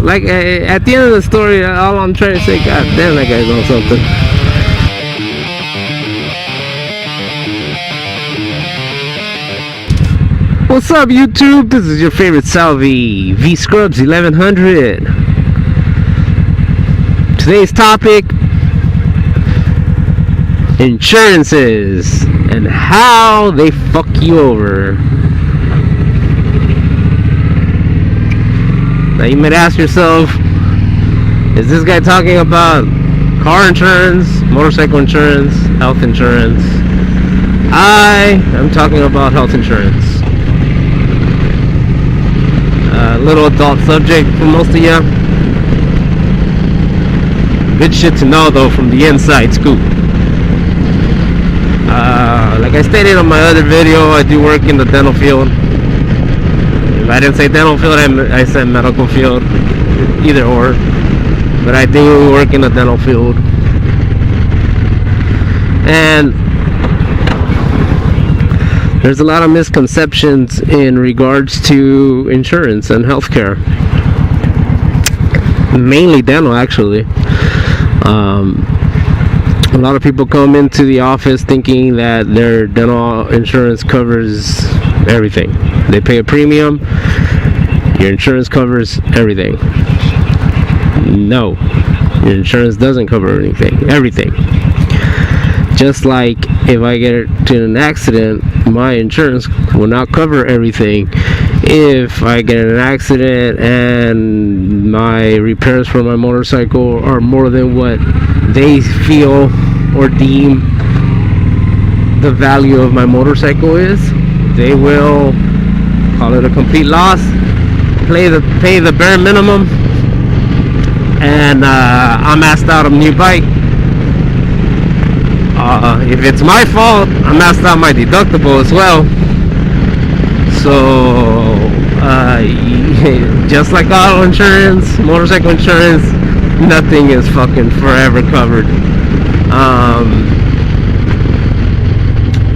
like at the end of the story, all I'm trying to say, god damn, that guy's on something. What's up, YouTube? This is your favorite Salvi, V Scrubs 1100. Today's topic: insurances and how they fuck you over. Now you might ask yourself, is this guy talking about car insurance, motorcycle insurance, health insurance? I am talking about health insurance. A little adult subject for most of you. Good shit to know though from the inside scoop. Like I stated on my other video, I do work in the dental field. If I didn't say dental field, I said medical field. Either or. But I do work in the dental field. And there's a lot of misconceptions in regards to insurance and healthcare. Mainly dental, actually. A lot of people come into the office thinking that their dental insurance covers everything. They pay a premium, your insurance covers everything. No, your insurance doesn't cover everything. Just like if I get into an accident, my insurance will not cover everything. If I get in an accident and my repairs for my motorcycle are more than what they feel or deem the value of my motorcycle is, they will call it a complete loss, pay the bare minimum, and I'm asked out a new bike. If it's my fault, I'm asked out my deductible as well. So just like auto insurance, motorcycle insurance, nothing is fucking forever covered.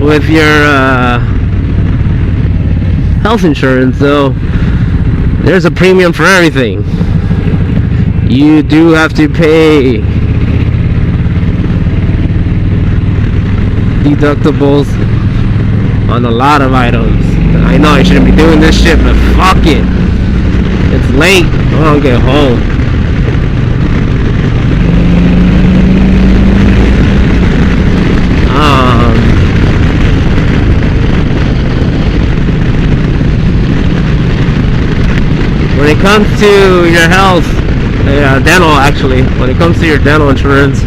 With your health insurance though, there's a premium for everything. You do have to pay deductibles on a lot of items. I know I shouldn't be doing this shit, but fuck it. It's late. I don't get home. When it comes to your health, dental actually, when it comes to your dental insurance,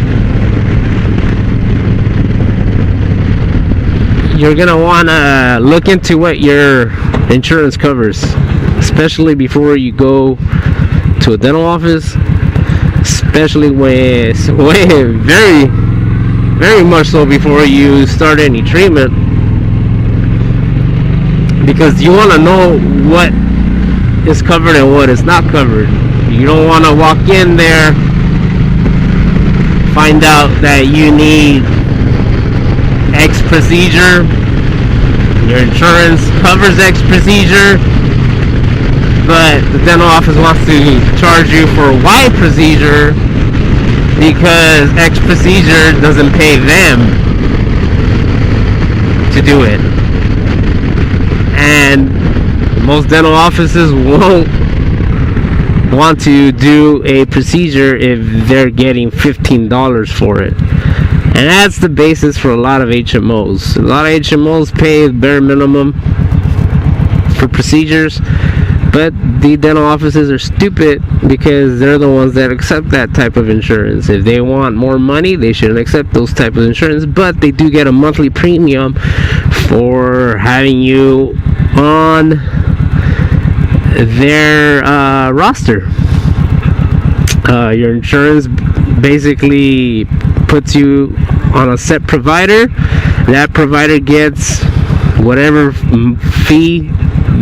you're gonna wanna look into what your insurance covers, especially before you go to a dental office, especially very, very much so before you start any treatment, because you wanna know what is covered and what is not covered. You don't wanna walk in there, find out that you need X procedure, your insurance covers X procedure, but the dental office wants to charge you for Y procedure because X procedure doesn't pay them to do it. And most dental offices won't want to do a procedure if they're getting $15 for it. And that's the basis for a lot of HMOs. A lot of HMOs pay the bare minimum for procedures, but the dental offices are stupid because they're the ones that accept that type of insurance. If they want more money, they shouldn't accept those type of insurance, but they do get a monthly premium for having you on their roster. Your insurance basically puts you on a set provider. That provider gets whatever fee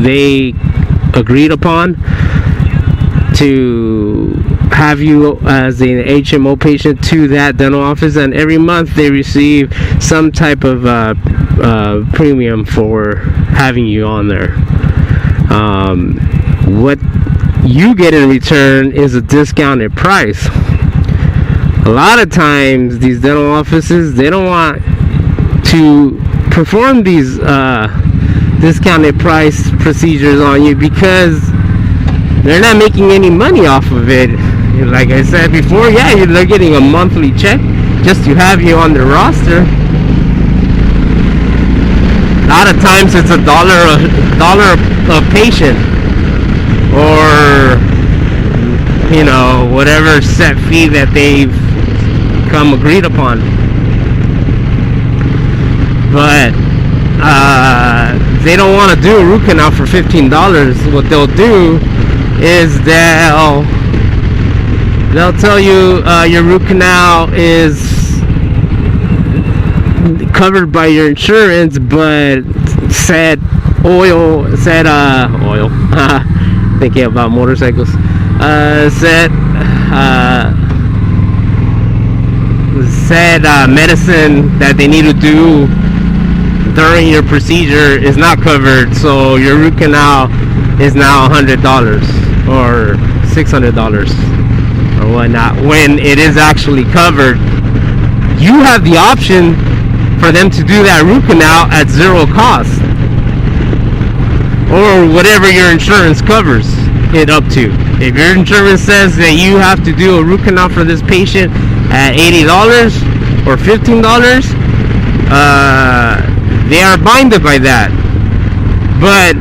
they agreed upon to have you as an HMO patient to that dental office, and every month they receive some type of premium for having you on there. What you get in return is a discounted price. A lot of times these dental offices, they don't want to perform these discounted price procedures on you because they're not making any money off of it. Like I said before, yeah, they're getting a monthly check just to have you on their roster. A lot of times it's $1 a patient, or whatever set fee that they've come agreed upon. But they don't want to do a root canal for $15. What they'll do is they'll tell you your root canal is covered by your insurance, but said oil thinking about motorcycles, said medicine that they need to do during your procedure is not covered, so your root canal is now $100 or $600 or whatnot, when it is actually covered. You have the option for them to do that root canal at zero cost, or whatever your insurance covers it up to. If your insurance says that you have to do a root canal for this patient at $80 or $15, they are binded by that. But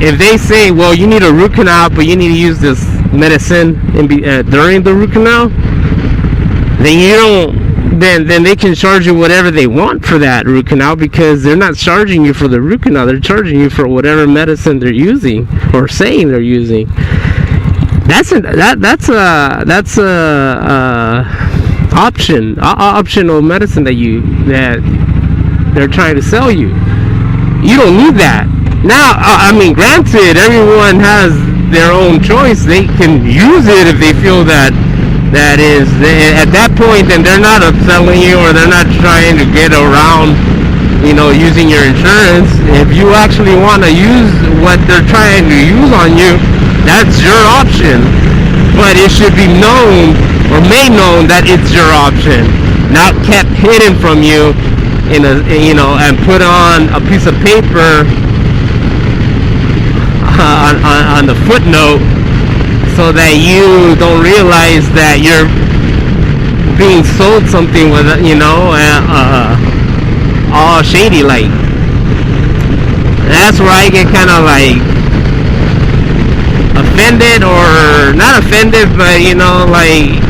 if they say, well, you need a root canal, but you need to use this medicine during the root canal, then you don't. Then they can charge you whatever they want for that root canal, because they're not charging you for the root canal. They're charging you for whatever medicine they're using or saying they're using. That's optional medicine that they're trying to sell you. You don't need that. Now, granted, everyone has their own choice. They can use it if they feel that is at that point, then they're not upselling you, or they're not trying to get around using your insurance. If you actually want to use what they're trying to use on you, that's your option. But it should be known or made known that it's your option, not kept hidden from you and put on a piece of paper on the footnote, so that you don't realize that you're being sold something with all shady like. That's where I get kind of like offended, or not offended, but like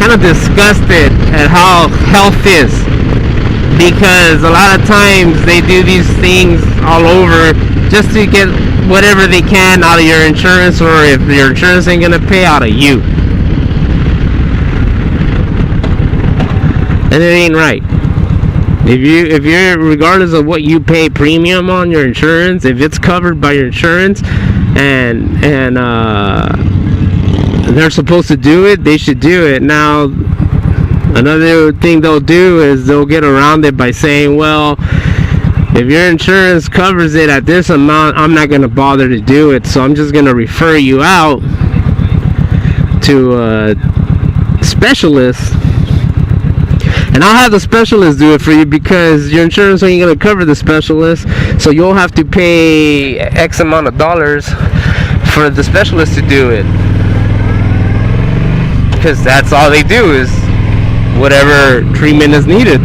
kind of disgusted at how health is, because a lot of times they do these things all over just to get whatever they can out of your insurance, or if your insurance ain't gonna pay, out of you. And it ain't right. If you're regardless of what you pay premium on your insurance, if it's covered by your insurance and they're supposed to do it, they should do it. Now, another thing they'll do is they'll get around it by saying, well, if your insurance covers it at this amount, I'm not going to bother to do it, so I'm just going to refer you out to a specialist, and I'll have the specialist do it for you, because your insurance ain't going to cover the specialist, so you'll have to pay X amount of dollars for the specialist to do it, because that's all they do, is whatever treatment is needed.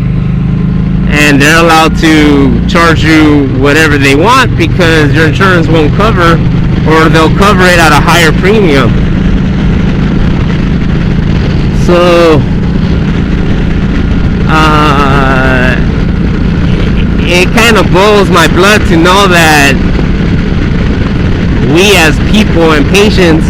And they're allowed to charge you whatever they want, because your insurance won't cover, or they'll cover it at a higher premium. So it kind of boils my blood to know that we as people and patients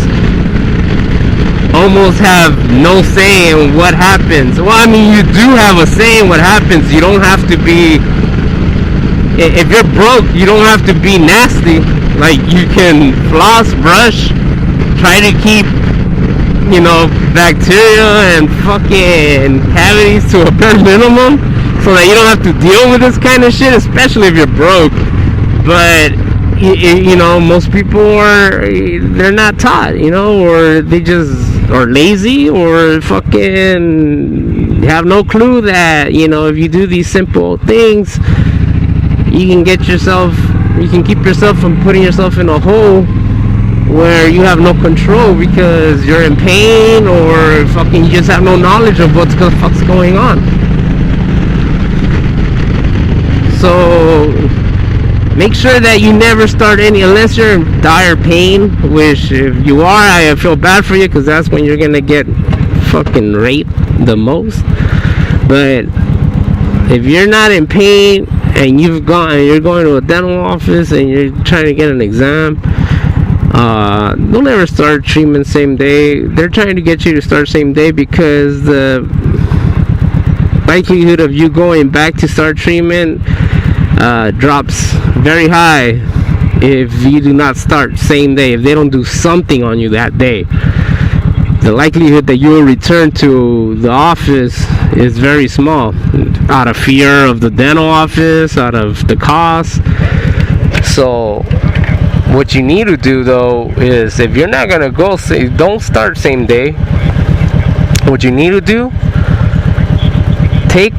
almost have no say in what happens. Well, you do have a say in what happens. You don't have to be, if you're broke, you don't have to be nasty. Like, you can floss, brush, try to keep, bacteria and fucking cavities to a bare minimum, so that you don't have to deal with this kind of shit, especially if you're broke. But you know, most people they're not taught, you know, or they just are lazy, or fucking have no clue that, you know, if you do these simple things, you can keep yourself from putting yourself in a hole where you have no control because you're in pain, or fucking you just have no knowledge of what the fuck's going on. So make sure that you never start any, unless you're in dire pain, which if you are, I feel bad for you, because that's when you're gonna get fucking raped the most. But if you're not in pain and you're going to a dental office and you're trying to get an exam, don't ever start treatment same day. They're trying to get you to start same day because the likelihood of you going back to start treatment drops very high if you do not start same day. If they don't do something on you that day, the likelihood that you will return to the office is very small, out of fear of the dental office, out of the cost. So what you need to do, though, is if you're not gonna go, don't start same day. What you need to do, take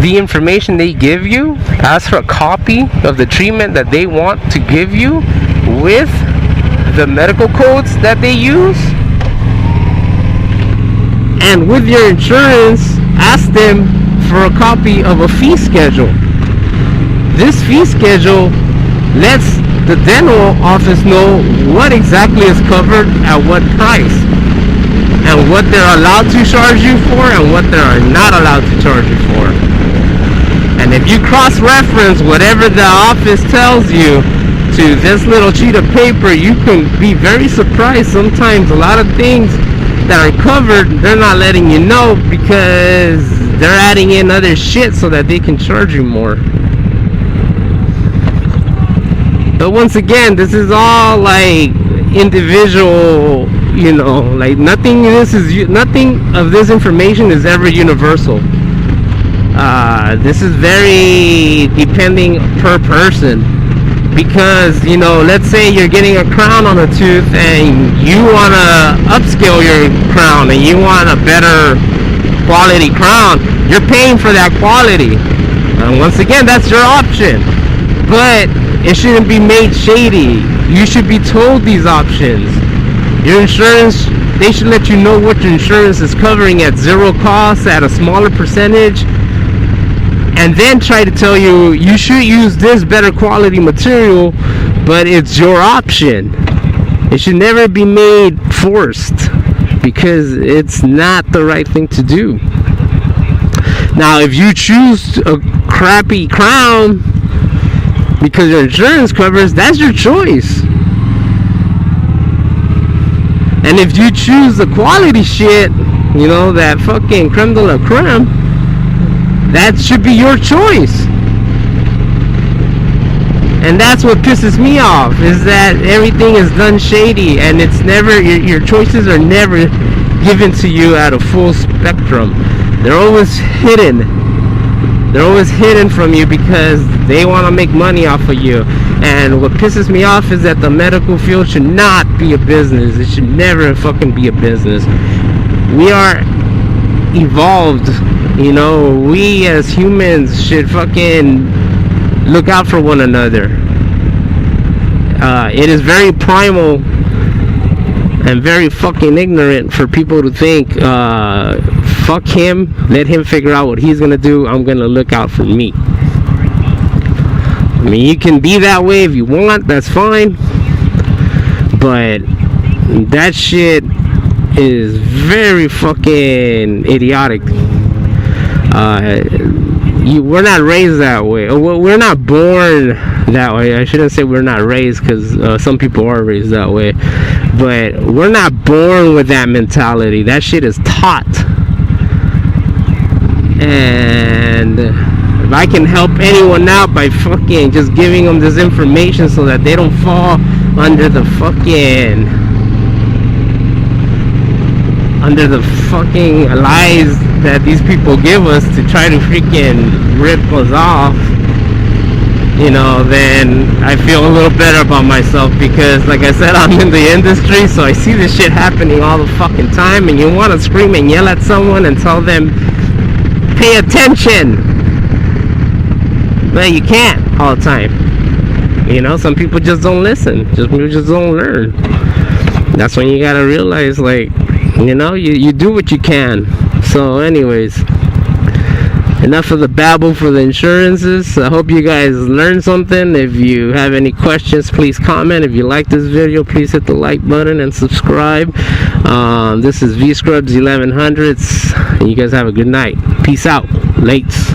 the information they give you, ask for a copy of the treatment that they want to give you with the medical codes that they use, and with your insurance, ask them for a copy of a fee schedule. This fee schedule lets the dental office know what exactly is covered at what price, and what they're allowed to charge you for and what they are not allowed to charge you for. And if you cross-reference whatever the office tells you to this little sheet of paper, you can be very surprised. Sometimes a lot of things that are covered, they're not letting you know because they're adding in other shit so that they can charge you more. But once again, this is all like individual, you know, like nothing of this information is ever universal. This is very depending per person, because, you know, let's say you're getting a crown on a tooth and you want to upscale your crown and you want a better quality crown. You're paying for that quality, and once again, that's your option. But it shouldn't be made shady. You should be told these options. Your insurance, they should let you know what your insurance is covering at zero cost, at a smaller percentage, and then try to tell you you should use this better quality material, but it's your option. It should never be made forced, because it's not the right thing to do. Now, if you choose a crappy crown because your insurance covers, that's your choice. And if you choose the quality shit, you know, that fucking creme de la creme, that should be your choice. And that's what pisses me off, is that everything is done shady, and it's never, your choices are never given to you at a full spectrum. They're always hidden. They're always hidden from you because they want to make money off of you. And what pisses me off is that the medical field should not be a business. It should never fucking be a business. We are evolved, you know. We as humans should fucking look out for one another. It is very primal and very fucking ignorant for people to think, fuck him, let him figure out what he's gonna do, I'm gonna look out for me. I mean, you can be that way if you want, that's fine, but that shit is very fucking idiotic. We're not raised that way. We're not born that way. I shouldn't say we're not raised, because some people are raised that way, but we're not born with that mentality. That shit is taught. And if I can help anyone out by fucking just giving them this information so that they don't fall under the fucking lies that these people give us to try to freaking rip us off, you know, then I feel a little better about myself, because like I said, I'm in the industry, so I see this shit happening all the fucking time, and you want to scream and yell at someone and tell them, pay attention, but you can't all the time. You know, some people just don't listen. People just don't learn. That's when you gotta realize, like, you know, you do what you can. So anyways, enough of the babble for the insurances. I hope you guys learned something. If you have any questions, please comment. If you like this video, please hit the like button and subscribe. This is V Scrubs 1100s. You guys have a good night. Peace out. Lates.